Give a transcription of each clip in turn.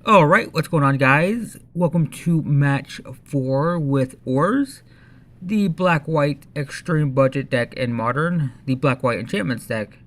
Alright, what's going on, guys? Welcome to match 4 with Oars, the black-white extreme budget deck in Modern, the black-white enchantments deck.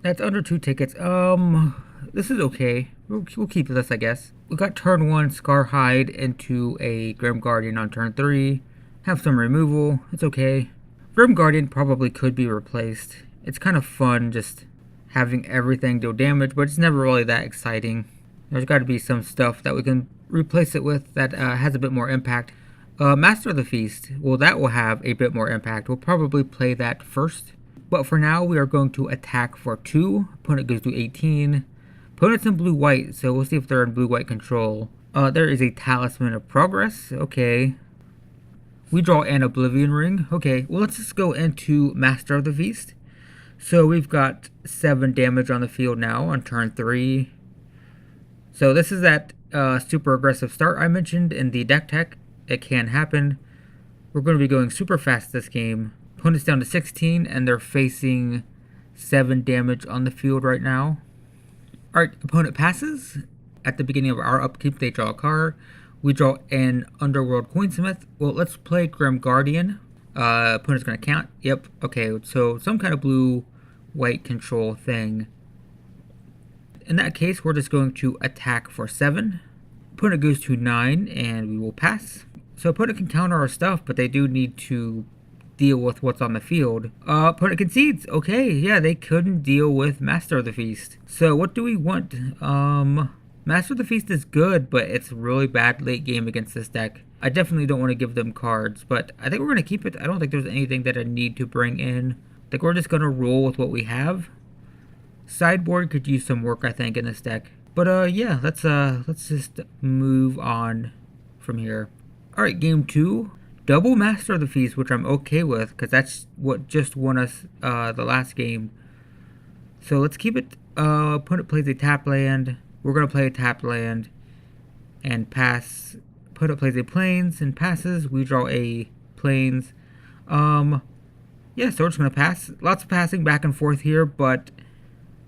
That's under 2 tickets. This is okay. We'll keep this, I guess. We got turn 1 Scar Hide into a Grim Guardian on turn 3. Have some removal. It's okay. Grim Guardian probably could be replaced. It's kind of fun just having everything deal damage, but it's never really that exciting. There's got to be some stuff that we can replace it with that has a bit more impact. Master of the Feast, well, that will have a bit more impact. We'll probably play that first. But for now, we are going to attack for 2. Opponent goes to 18. Opponent's in blue-white, so we'll see if they're in blue-white control. There is a Talisman of Progress. Okay. We draw an Oblivion Ring. Okay, well, let's just go into Master of the Feast. So we've got 7 damage on the field now on turn 3. So this is that super aggressive start I mentioned in the deck tech. It can happen. We're going to be going super fast this game. Opponent's down to 16 and they're facing 7 damage on the field right now. Alright, opponent passes. At the beginning of our upkeep, they draw a card. We draw an Underworld Coinsmith. Well, let's play Grim Guardian. Opponent's going to count. Yep, okay, so some kind of blue-white control thing. In that case, we're just going to attack for 7. Opponent goes to 9, and we will pass. So opponent can counter our stuff, but they do need to deal with what's on the field. Opponent concedes. Okay, yeah, they couldn't deal with Master of the Feast. So what do we want? Master of the Feast is good, but it's really bad late game against this deck. I definitely don't want to give them cards, but I think we're going to keep it. I don't think there's anything that I need to bring in. I think we're just going to roll with what we have. Sideboard could use some work, I think, in this deck. But yeah, let's just move on from here. Alright, game 2. Double Master of the Feast, which I'm okay with, because that's what just won us the last game. So let's keep it. Opponent plays a tap land. We're going to play a tap land and pass. Opponent plays a plains and passes. We draw a plains. Yeah, so we're just going to pass. Lots of passing back and forth here, but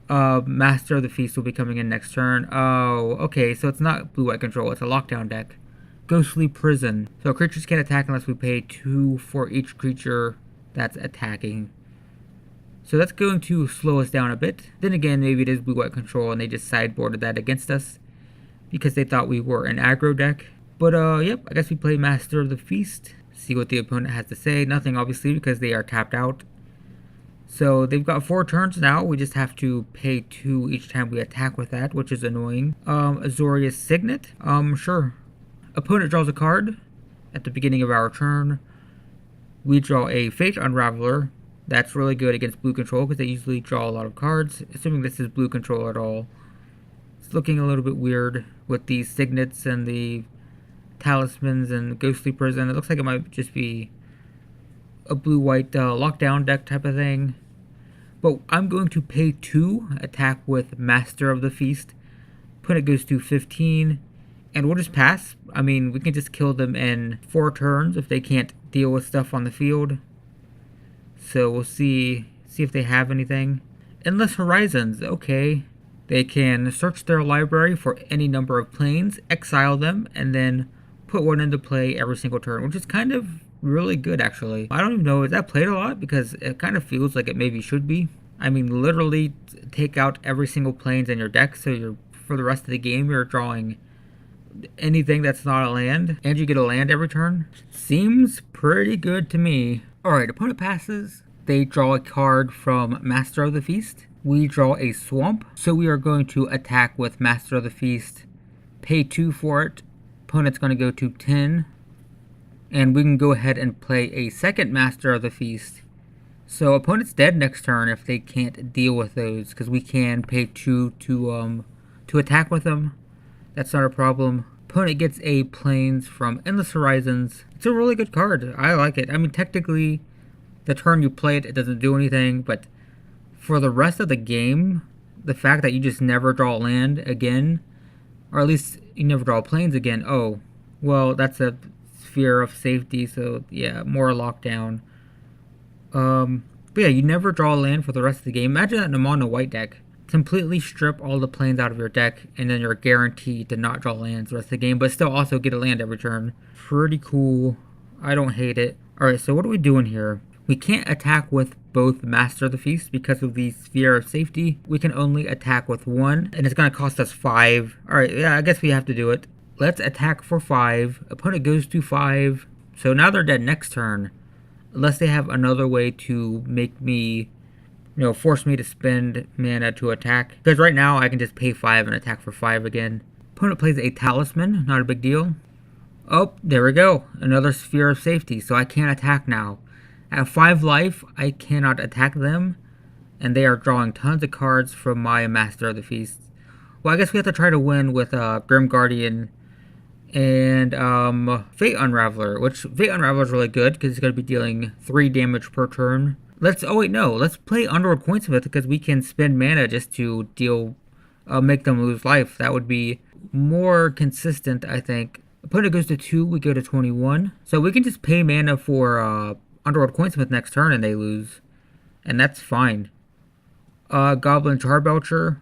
Master of the Feast will be coming in next turn. Oh, okay, so it's not blue-white control, it's a lockdown deck. Ghostly Prison. So creatures can't attack unless we pay 2 for each creature that's attacking. So that's going to slow us down a bit. Then again, maybe it is blue-white control and they just sideboarded that against us because they thought we were an aggro deck. But yep, I guess we play Master of the Feast. See what the opponent has to say. Nothing, obviously, because they are tapped out. So they've got 4 turns now. We just have to pay 2 each time we attack with that, which is annoying. Azorius Signet. Sure. Opponent draws a card at the beginning of our turn. We draw a Fate Unraveler. That's really good against blue control because they usually draw a lot of cards. Assuming this is blue control at all. It's looking a little bit weird with these Signets and the Talismans and Ghostly Prison. It looks like it might just be a blue-white lockdown deck type of thing. But I'm going to pay 2, attack with Master of the Feast. Opponent goes to 15, and we'll just pass. I mean, we can just kill them in 4 turns if they can't deal with stuff on the field. So we'll see if they have anything. Endless Horizons, okay. They can search their library for any number of planes, exile them, and then put one into play every single turn, which is kind of really good, actually. I don't even know, is that played a lot? Because it kind of feels like it maybe should be. I mean, literally take out every single planes in your deck, so you're, for the rest of the game, you're drawing anything that's not a land, and you get a land every turn. Seems pretty good to me. Alright, opponent passes. They draw a card from Master of the Feast. We draw a Swamp, so we are going to attack with Master of the Feast. Pay 2 for it. Opponent's going to go to 10. And we can go ahead and play a second Master of the Feast. So opponent's dead next turn if they can't deal with those, because we can pay 2 to attack with them. That's not a problem. Opponent gets a Plains from Endless Horizons. It's a really good card. I like it. I mean, technically, the turn you play it, it doesn't do anything, but for the rest of the game, the fact that you just never draw land again, or at least you never draw Plains again, oh, well, that's a fear of safety, so yeah, more lockdown. But yeah, you never draw land for the rest of the game. Imagine that in a mono white deck. completely strip all the planes out of your deck, and then you're guaranteed to not draw lands the rest of the game, but still also get a land every turn. Pretty cool. I don't hate it. Alright, so what are we doing here? We can't attack with both Master of the Feast because of the Sphere of Safety. We can only attack with one, and it's going to cost us 5. Alright, yeah, I guess we have to do it. Let's attack for 5. Opponent goes to 5. So now they're dead next turn. Unless they have another way to make me, force me to spend mana to attack. Because right now I can just pay 5 and attack for 5 again. Opponent plays a Talisman, not a big deal. Oh, there we go. Another Sphere of Safety, so I can't attack now. At 5 life, I cannot attack them, and they are drawing tons of cards from my Master of the Feast. Well, I guess we have to try to win with Grim Guardian and Fate Unraveler, which Fate Unraveler is really good because it's going to be dealing 3 damage per turn. Let's play Underworld Coinsmith because we can spend mana just to make them lose life. That would be more consistent, I think. Opponent goes to 2, we go to 21. So we can just pay mana for Underworld Coinsmith next turn and they lose. And that's fine. Goblin Charbelcher.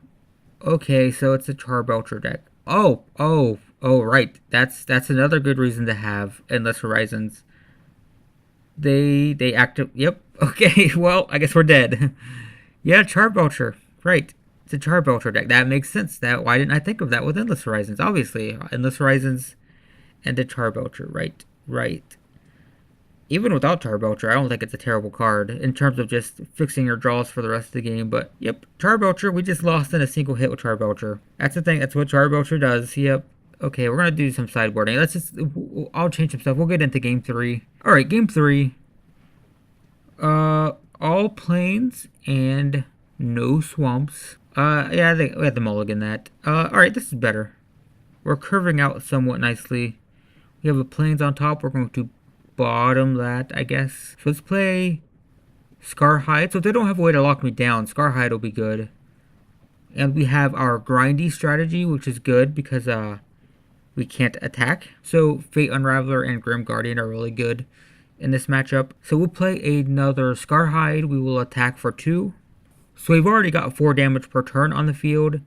Okay, so it's a Charbelcher deck. Oh, right. That's another good reason to have Endless Horizons. They active. Yep. Okay. Well, I guess we're dead. Yeah, Charbelcher. Right. It's a Charbelcher deck. That makes sense. Why didn't I think of that with Endless Horizons? Obviously, Endless Horizons and a Charbelcher. Right. Even without Charbelcher, I don't think it's a terrible card in terms of just fixing your draws for the rest of the game. But yep, Charbelcher. We just lost in a single hit with Charbelcher. That's the thing. That's what Charbelcher does. Yep. Okay, we're gonna do some sideboarding. I'll change some stuff. We'll get into game 3. All right, game 3. All plains and no swamps. Yeah, I think we had to mulligan that. All right, this is better. We're curving out somewhat nicely. We have the plains on top. We're going to bottom that, I guess. So let's play Scarhide. So if they don't have a way to lock me down, Scarhide will be good. And we have our grindy strategy, which is good because we can't attack. So Fate Unraveler and Grim Guardian are really good in this matchup. So we'll play another Scarhide. We will attack for 2. So we've already got 4 damage per turn on the field.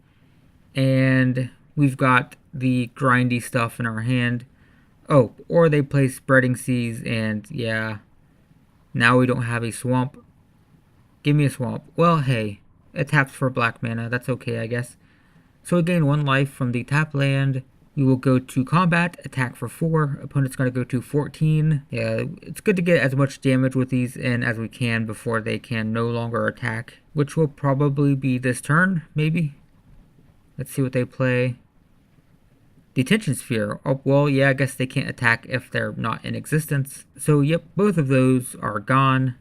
And we've got the grindy stuff in our hand. Oh, or they play Spreading Seas, and yeah, now we don't have a swamp. Give me a swamp. Well, hey, it taps for black mana. That's okay, I guess. So we gain 1 life from the tap land. We will go to combat, attack for 4. Opponent's going to go to 14. Yeah, it's good to get as much damage with these in as we can before they can no longer attack, which will probably be this turn, maybe. Let's see what they play. Detention Sphere. Oh, well, yeah, I guess they can't attack if they're not in existence. So, yep, both of those are gone.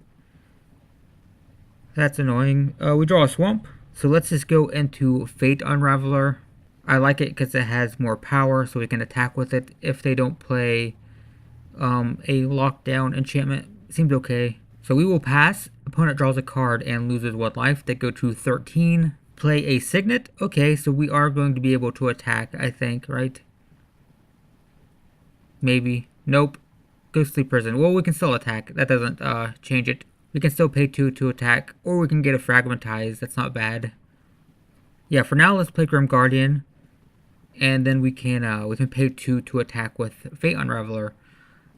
That's annoying. We draw a swamp. So let's just go into Fate Unraveler. I like it because it has more power, so we can attack with it. If they don't play a lockdown enchantment, seems okay. So we will pass. Opponent draws a card and loses 1 life. They go to 13. Play a Signet. Okay, so we are going to be able to attack, I think, right? Maybe. Nope. Ghostly Prison. Well, we can still attack. That doesn't change it. We can still pay 2 to attack, or we can get a Fragmentize. That's not bad. Yeah, for now, let's play Grim Guardian. And then we can pay 2 to attack with Fate Unraveler.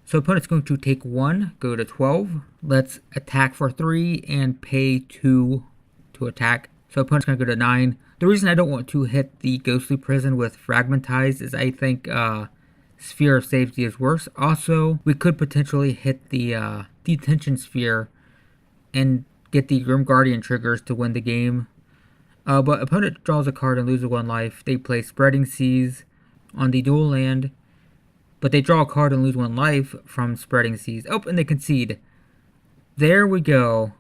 So opponent's going to take 1, go to 12. Let's attack for 3 and pay 2 to attack. So opponent's going to go to 9. The reason I don't want to hit the Ghostly Prison with Fragmentize is I think Sphere of Safety is worse. Also, we could potentially hit the Detention Sphere and get the Grim Guardian triggers to win the game. But opponent draws a card and loses 1 life. They play Spreading Seas on the dual land. But they draw a card and lose 1 life from Spreading Seas. Oh, and they concede. There we go.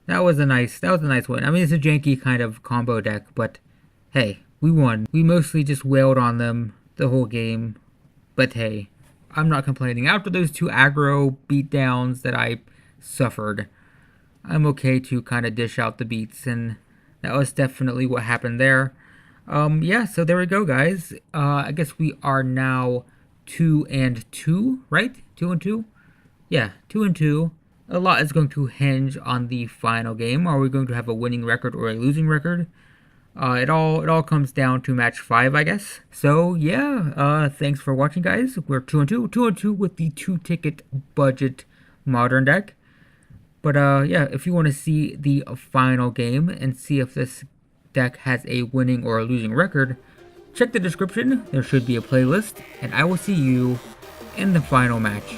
That was a nice win. I mean, it's a janky kind of combo deck, but hey, we won. We mostly just wailed on them the whole game. But hey, I'm not complaining. After those 2 aggro beatdowns that I suffered, I'm okay to kind of dish out the beats, and that was definitely what happened there. Yeah, so there we go, guys. I guess we are now 2-2, right? 2-2? Yeah, 2-2. a lot is going to hinge on the final game. Are we going to have a winning record or a losing record? It all comes down to match 5, I guess. So yeah, thanks for watching, guys. We're 2-2 with the 2-ticket budget modern deck. But yeah, if you want to see the final game and see if this deck has a winning or a losing record, check the description. There should be a playlist, and I will see you in the final match.